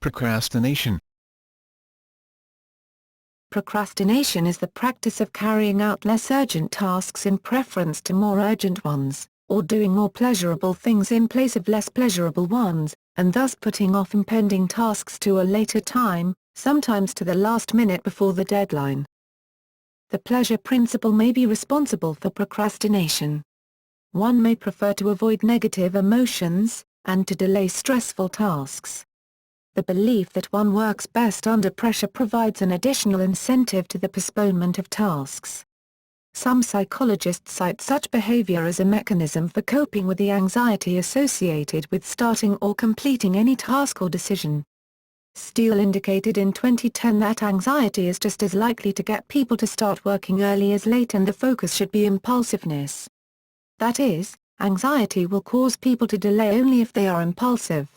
Procrastination. Procrastination is the practice of carrying out less urgent tasks in preference to more urgent ones, or doing more pleasurable things in place of less pleasurable ones, and thus putting off impending tasks to a later time, sometimes to the last minute before the deadline. The pleasure principle may be responsible for procrastination. One may prefer to avoid negative emotions, and to delay stressful tasks. The belief that one works best under pressure provides an additional incentive to the postponement of tasks. Some psychologists cite such behavior as a mechanism for coping with the anxiety associated with starting or completing any task or decision. Steele indicated in 2010 that anxiety is just as likely to get people to start working early as late, and the focus should be impulsiveness. That is, anxiety will cause people to delay only if they are impulsive.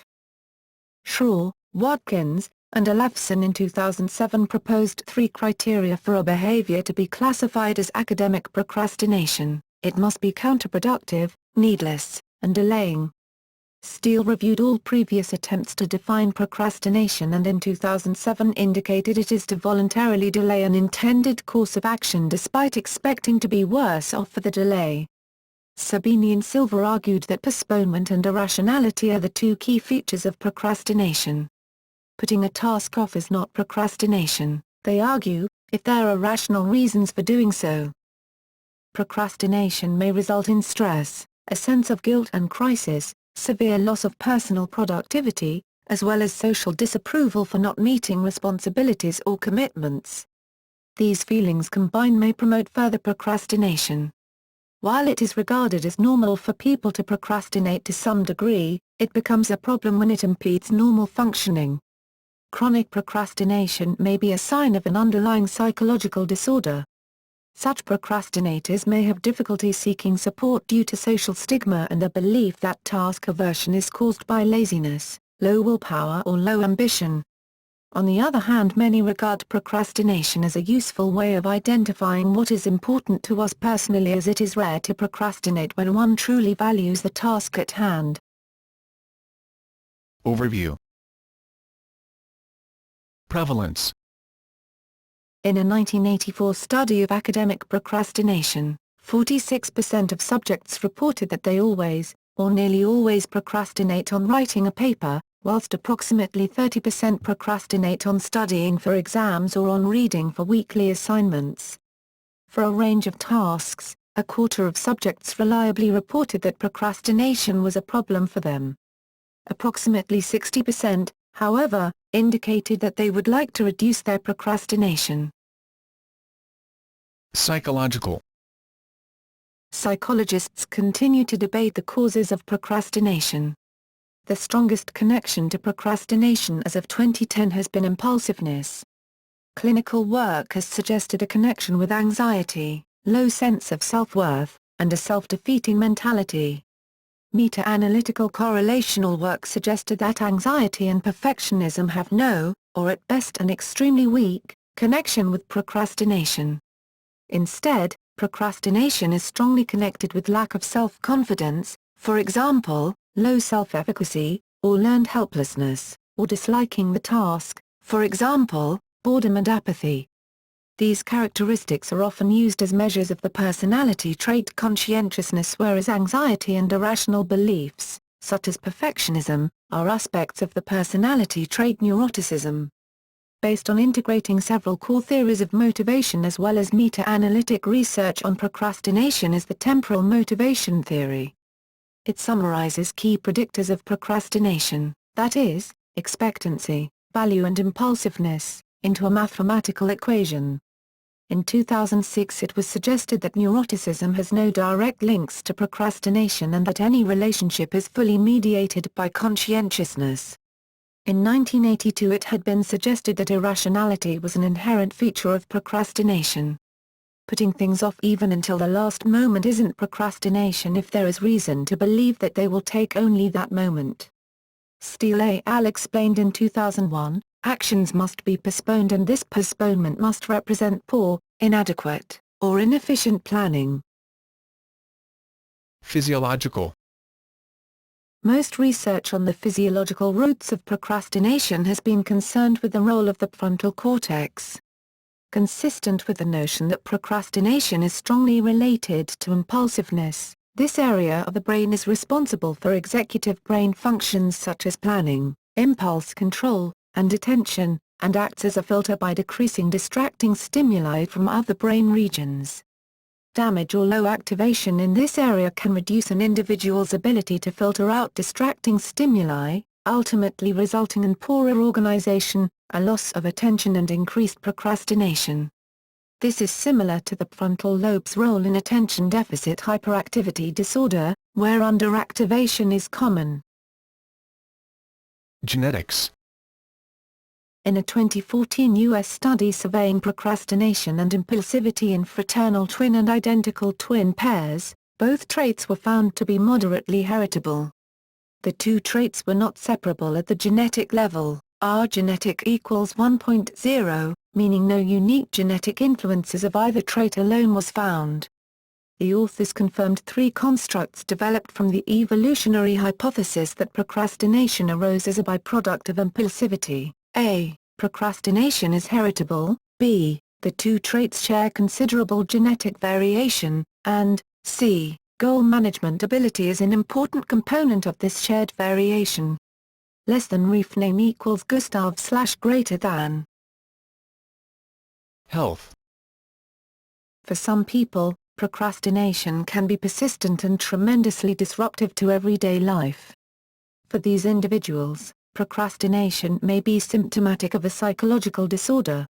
Schroer, Watkins, and Olafson in 2007 proposed 3 criteria for a behavior to be classified as academic procrastination: it must be counterproductive, needless, and delaying. Steele reviewed all previous attempts to define procrastination and in 2007 indicated it is to voluntarily delay an intended course of action despite expecting to be worse off for the delay. Sabini and Silver argued that postponement and irrationality are the 2 key features of procrastination. Putting a task off is not procrastination, they argue, if there are rational reasons for doing so. Procrastination may result in stress, a sense of guilt and crisis, severe loss of personal productivity, as well as social disapproval for not meeting responsibilities or commitments. These feelings combined may promote further procrastination. While it is regarded as normal for people to procrastinate to some degree, it becomes a problem when it impedes normal functioning. Chronic procrastination may be a sign of an underlying psychological disorder. Such procrastinators may have difficulty seeking support due to social stigma and the belief that task aversion is caused by laziness, low willpower or low ambition. On the other hand, many regard procrastination as a useful way of identifying what is important to us personally, as it is rare to procrastinate when one truly values the task at hand. Overview. Prevalence. In a 1984 study of academic procrastination, 46% of subjects reported that they always, or nearly always procrastinate on writing a paper, whilst approximately 30% procrastinate on studying for exams or on reading for weekly assignments. For a range of tasks, a quarter of subjects reliably reported that procrastination was a problem for them. Approximately 60%, however, indicated that they would like to reduce their procrastination. Psychological. Psychologists continue to debate the causes of procrastination. The strongest connection to procrastination as of 2010 has been impulsiveness. Clinical work has suggested a connection with anxiety, low sense of self-worth, and a self-defeating mentality. Meta-analytical correlational work suggested that anxiety and perfectionism have no, or at best an extremely weak, connection with procrastination. Instead, procrastination is strongly connected with lack of self-confidence, for example, low self-efficacy, or learned helplessness, or disliking the task, for example, boredom and apathy. These characteristics are often used as measures of the personality trait conscientiousness, whereas anxiety and irrational beliefs, such as perfectionism, are aspects of the personality trait neuroticism. Based on integrating several core theories of motivation as well as meta-analytic research on procrastination is the temporal motivation theory. It summarizes key predictors of procrastination, that is, expectancy, value and impulsiveness, into a mathematical equation. In 2006 it was suggested that neuroticism has no direct links to procrastination and that any relationship is fully mediated by conscientiousness. In 1982 it had been suggested that irrationality was an inherent feature of procrastination. Putting things off even until the last moment isn't procrastination if there is reason to believe that they will take only that moment. Steele et al. Explained in 2001, actions must be postponed and this postponement must represent poor, inadequate, or inefficient planning. Physiological. Most research on the physiological roots of procrastination has been concerned with the role of the frontal cortex. Consistent with the notion that procrastination is strongly related to impulsiveness, this area of the brain is responsible for executive brain functions such as planning, impulse control, and attention, and acts as a filter by decreasing distracting stimuli from other brain regions. Damage or low activation in this area can reduce an individual's ability to filter out distracting stimuli, ultimately resulting in poorer organization, a loss of attention and increased procrastination. This is similar to the frontal lobe's role in attention deficit hyperactivity disorder, where underactivation is common. Genetics. In a 2014 U.S. study surveying procrastination and impulsivity in fraternal twin and identical twin pairs, both traits were found to be moderately heritable. The two traits were not separable at the genetic level, R genetic equals 1.0, meaning no unique genetic influences of either trait alone was found. The authors confirmed three constructs developed from the evolutionary hypothesis that procrastination arose as a byproduct of impulsivity. A. Procrastination is heritable, B. The two traits share considerable genetic variation, and C. Goal management ability is an important component of this shared variation. Less than ref name equals Gustav/greater than. Health. For some people, procrastination can be persistent and tremendously disruptive to everyday life. For these individuals, procrastination may be symptomatic of a psychological disorder.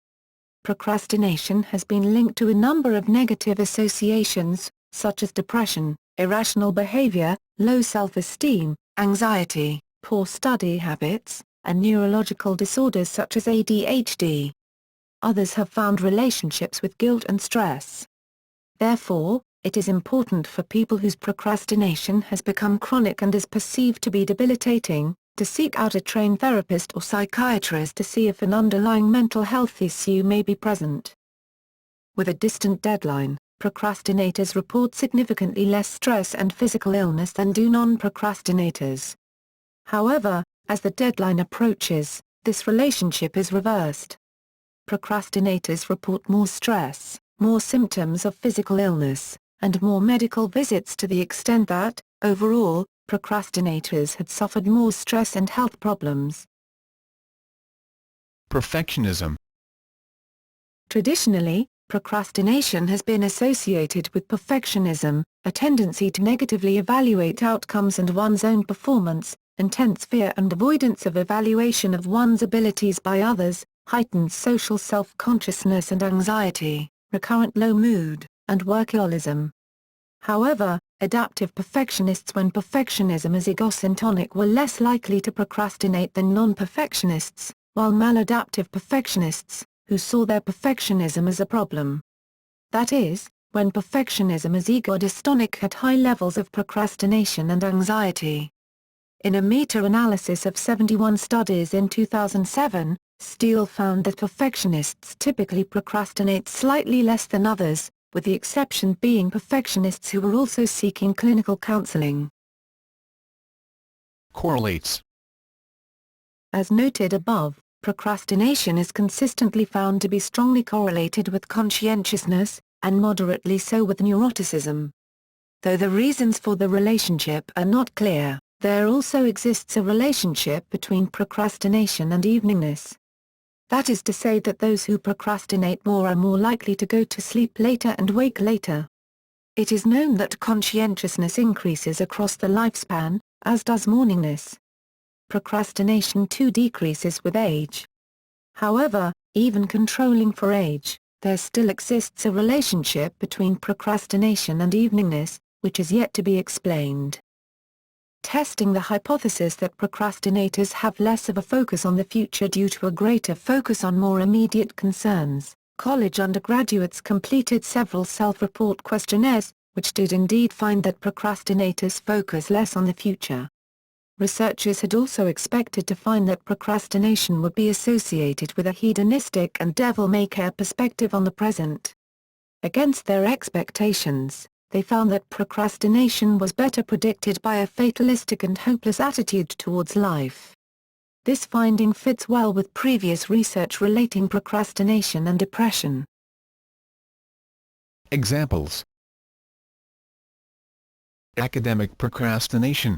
Procrastination has been linked to a number of negative associations, such as depression, irrational behavior, low self-esteem, anxiety, poor study habits, and neurological disorders such as ADHD. Others have found relationships with guilt and stress. Therefore, it is important for people whose procrastination has become chronic and is perceived to be debilitating, to seek out a trained therapist or psychiatrist to see if an underlying mental health issue may be present. With a distant deadline, procrastinators report significantly less stress and physical illness than do non-procrastinators. However, as the deadline approaches, this relationship is reversed. Procrastinators report more stress, more symptoms of physical illness, and more medical visits to the extent that, overall, procrastinators had suffered more stress and health problems. Perfectionism. Traditionally, procrastination has been associated with perfectionism, a tendency to negatively evaluate outcomes and one's own performance, intense fear and avoidance of evaluation of one's abilities by others, heightened social self-consciousness and anxiety, recurrent low mood, and workaholism. However, adaptive perfectionists when perfectionism is egocentric were less likely to procrastinate than non-perfectionists, while maladaptive perfectionists, who saw their perfectionism as a problem. That is, when perfectionism is ego-dystonic had high levels of procrastination and anxiety. In a meta-analysis of 71 studies in 2007, Steele found that perfectionists typically procrastinate slightly less than others, with the exception being perfectionists who were also seeking clinical counseling. Correlates. As noted above, procrastination is consistently found to be strongly correlated with conscientiousness, and moderately so with neuroticism. Though the reasons for the relationship are not clear, there also exists a relationship between procrastination and eveningness. That is to say that those who procrastinate more are more likely to go to sleep later and wake later. It is known that conscientiousness increases across the lifespan, as does morningness. Procrastination too decreases with age. However, even controlling for age, there still exists a relationship between procrastination and eveningness, which is yet to be explained. Testing the hypothesis that procrastinators have less of a focus on the future due to a greater focus on more immediate concerns, college undergraduates completed several self-report questionnaires, which did indeed find that procrastinators focus less on the future. Researchers had also expected to find that procrastination would be associated with a hedonistic and devil-may-care perspective on the present. Against their expectations, they found that procrastination was better predicted by a fatalistic and hopeless attitude towards life. This finding fits well with previous research relating procrastination and depression. Examples: academic procrastination.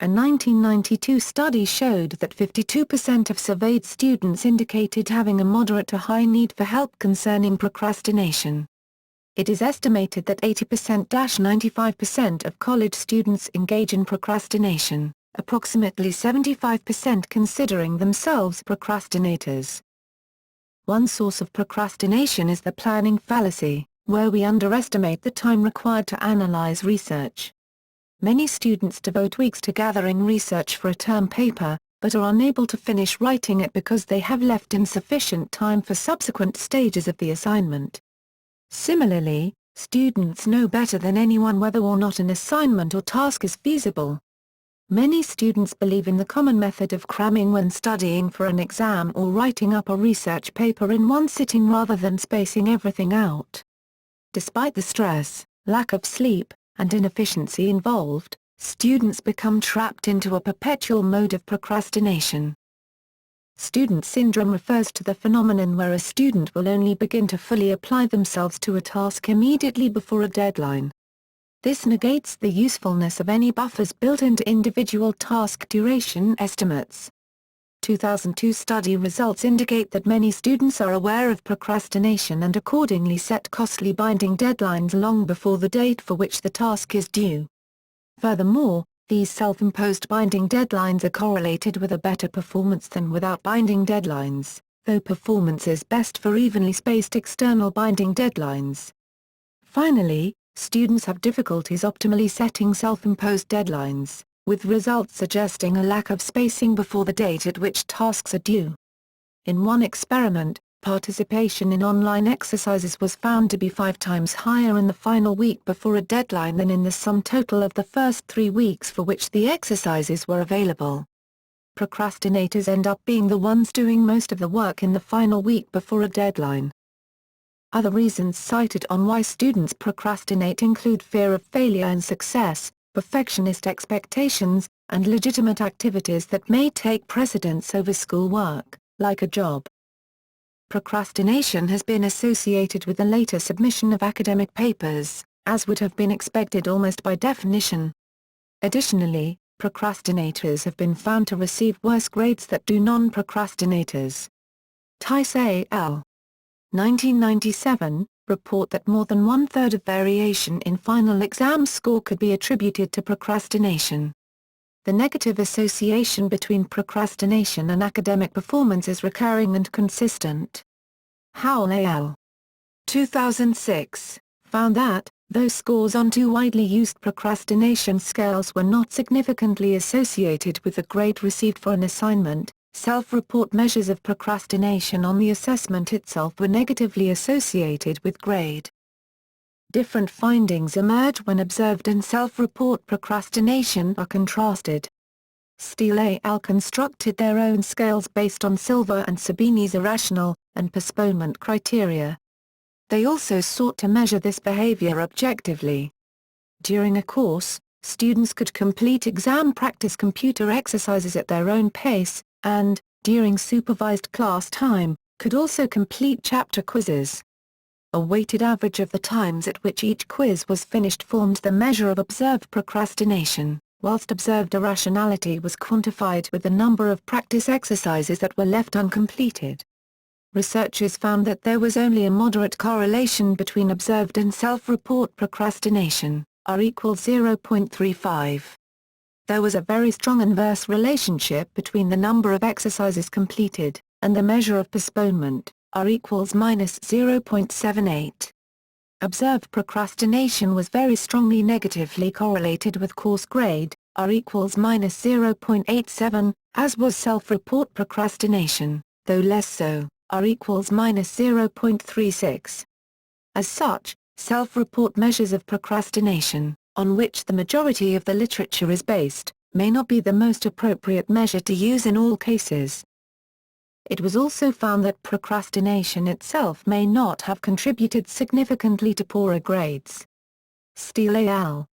A 1992 study showed that 52% of surveyed students indicated having a moderate to high need for help concerning procrastination. It is estimated that 80%-95% of college students engage in procrastination, approximately 75% considering themselves procrastinators. One source of procrastination is the planning fallacy, where we underestimate the time required to analyze research. Many students devote weeks to gathering research for a term paper, but are unable to finish writing it because they have left insufficient time for subsequent stages of the assignment. Similarly, students know better than anyone whether or not an assignment or task is feasible. Many students believe in the common method of cramming when studying for an exam or writing up a research paper in one sitting rather than spacing everything out. Despite the stress, lack of sleep, and inefficiency involved, students become trapped into a perpetual mode of procrastination. Student syndrome refers to the phenomenon where a student will only begin to fully apply themselves to a task immediately before a deadline. This negates the usefulness of any buffers built into individual task duration estimates. 2002 study results indicate that many students are aware of procrastination and accordingly set costly binding deadlines long before the date for which the task is due. Furthermore, these self-imposed binding deadlines are correlated with a better performance than without binding deadlines, though performance is best for evenly spaced external binding deadlines. Finally, students have difficulties optimally setting self-imposed deadlines, with results suggesting a lack of spacing before the date at which tasks are due. In one experiment, participation in online exercises was found to be 5 times higher in the final week before a deadline than in the sum total of the first 3 weeks for which the exercises were available. Procrastinators end up being the ones doing most of the work in the final week before a deadline. Other reasons cited on why students procrastinate include fear of failure and success, perfectionist expectations, and legitimate activities that may take precedence over schoolwork, like a job. Procrastination has been associated with the later submission of academic papers, as would have been expected almost by definition. Additionally, procrastinators have been found to receive worse grades than do non-procrastinators. Tice al. 1997, report that more than 1/3 of variation in final exam score could be attributed to procrastination. The negative association between procrastination and academic performance is recurring and consistent. Howell al. 2006, found that, though scores on 2 widely used procrastination scales were not significantly associated with the grade received for an assignment, self-report measures of procrastination on the assessment itself were negatively associated with grade. Different findings emerge when observed and self-report procrastination are contrasted. Steele et al. Constructed their own scales based on Silver and Sabini's irrational and postponement criteria. They also sought to measure this behavior objectively. During a course, students could complete exam practice computer exercises at their own pace, and, during supervised class time, could also complete chapter quizzes. A weighted average of the times at which each quiz was finished formed the measure of observed procrastination, whilst observed irrationality was quantified with the number of practice exercises that were left uncompleted. Researchers found that there was only a moderate correlation between observed and self-report procrastination, R equals 0.35. There was a very strong inverse relationship between the number of exercises completed, and the measure of postponement, R equals -0.78. Observed procrastination was very strongly negatively correlated with course grade, R equals -0.87, as was self-report procrastination, though less so, R equals -0.36. As such, self-report measures of procrastination, on which the majority of the literature is based, may not be the most appropriate measure to use in all cases. It was also found that procrastination itself may not have contributed significantly to poorer grades. Steele al.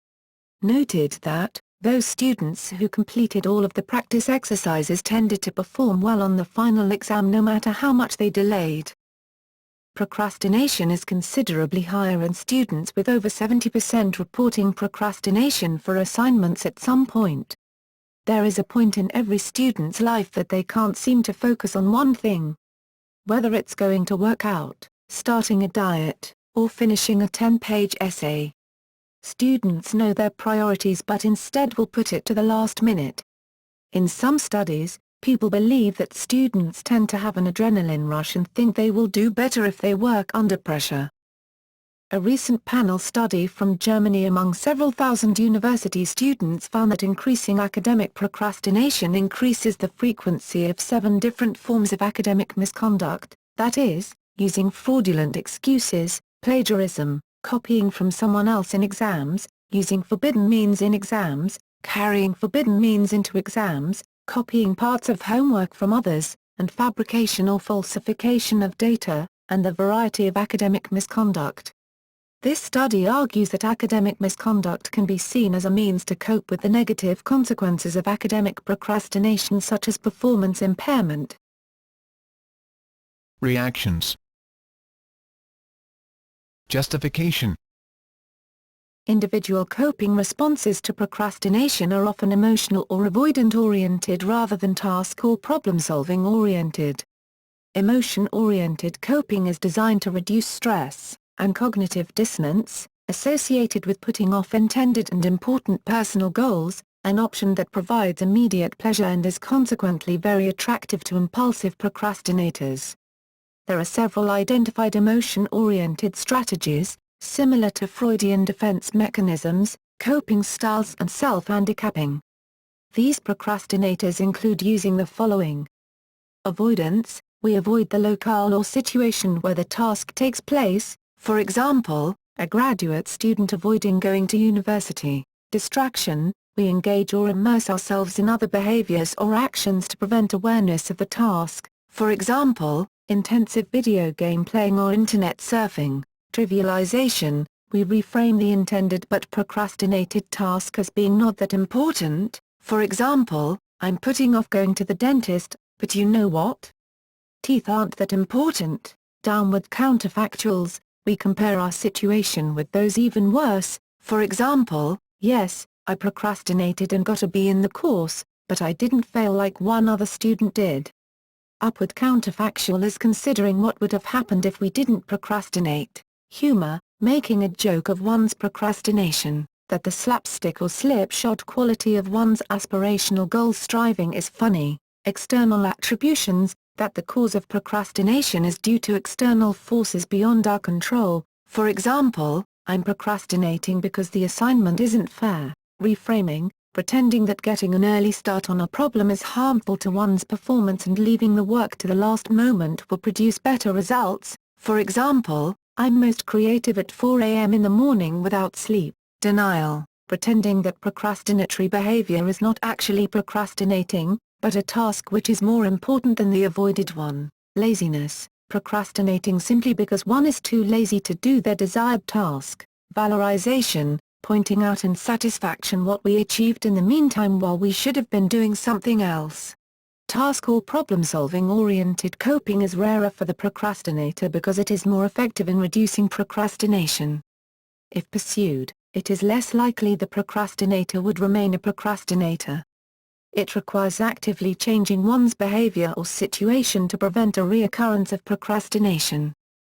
Noted that, those students who completed all of the practice exercises tended to perform well on the final exam no matter how much they delayed. Procrastination is considerably higher in students with over 70% reporting procrastination for assignments at some point. There is a point in every student's life that they can't seem to focus on one thing. Whether it's going to work out, starting a diet, or finishing a 10-page essay. Students know their priorities but instead will put it to the last minute. In some studies, people believe that students tend to have an adrenaline rush and think they will do better if they work under pressure. A recent panel study from Germany among several thousand university students found that increasing academic procrastination increases the frequency of 7 different forms of academic misconduct, that is, using fraudulent excuses, plagiarism, copying from someone else in exams, using forbidden means in exams, carrying forbidden means into exams, copying parts of homework from others, and fabrication or falsification of data, and the variety of academic misconduct. This study argues that academic misconduct can be seen as a means to cope with the negative consequences of academic procrastination such as performance impairment. Reactions. Justification. Individual coping responses to procrastination are often emotional or avoidant-oriented rather than task or problem-solving oriented. Emotion-oriented coping is designed to reduce stress and cognitive dissonance associated with putting off intended and important personal goals, an option that provides immediate pleasure and is consequently very attractive to impulsive procrastinators. There are several identified emotion-oriented strategies, similar to Freudian defense mechanisms, coping styles and self-handicapping. These procrastinators include using the following. Avoidance: we avoid the locale or situation where the task takes place, for example, a graduate student avoiding going to university. Distraction: we engage or immerse ourselves in other behaviors or actions to prevent awareness of the task, for example, intensive video game playing or internet surfing. Trivialization: we reframe the intended but procrastinated task as being not that important, for example, I'm putting off going to the dentist, but you know what? Teeth aren't that important. Downward counterfactuals: we compare our situation with those even worse, for example, yes, I procrastinated and got a B in the course, but I didn't fail like one other student did. Upward counterfactual is considering what would have happened if we didn't procrastinate. Humor: making a joke of one's procrastination, that the slapstick or slipshod quality of one's aspirational goal striving is funny. External attributions: that the cause of procrastination is due to external forces beyond our control, for example, I'm procrastinating because the assignment isn't fair. Reframing: pretending that getting an early start on a problem is harmful to one's performance and leaving the work to the last moment will produce better results, for example, I'm most creative at 4 a.m. in the morning without sleep. Denial: pretending that procrastinatory behavior is not actually procrastinating, but a task which is more important than the avoided one. Laziness: procrastinating simply because one is too lazy to do their desired task. Valorization: pointing out in satisfaction what we achieved in the meantime while we should have been doing something else. Task or problem-solving oriented coping is rarer for the procrastinator because it is more effective in reducing procrastination. If pursued, it is less likely the procrastinator would remain a procrastinator. It requires actively changing one's behavior or situation to prevent a reoccurrence of procrastination.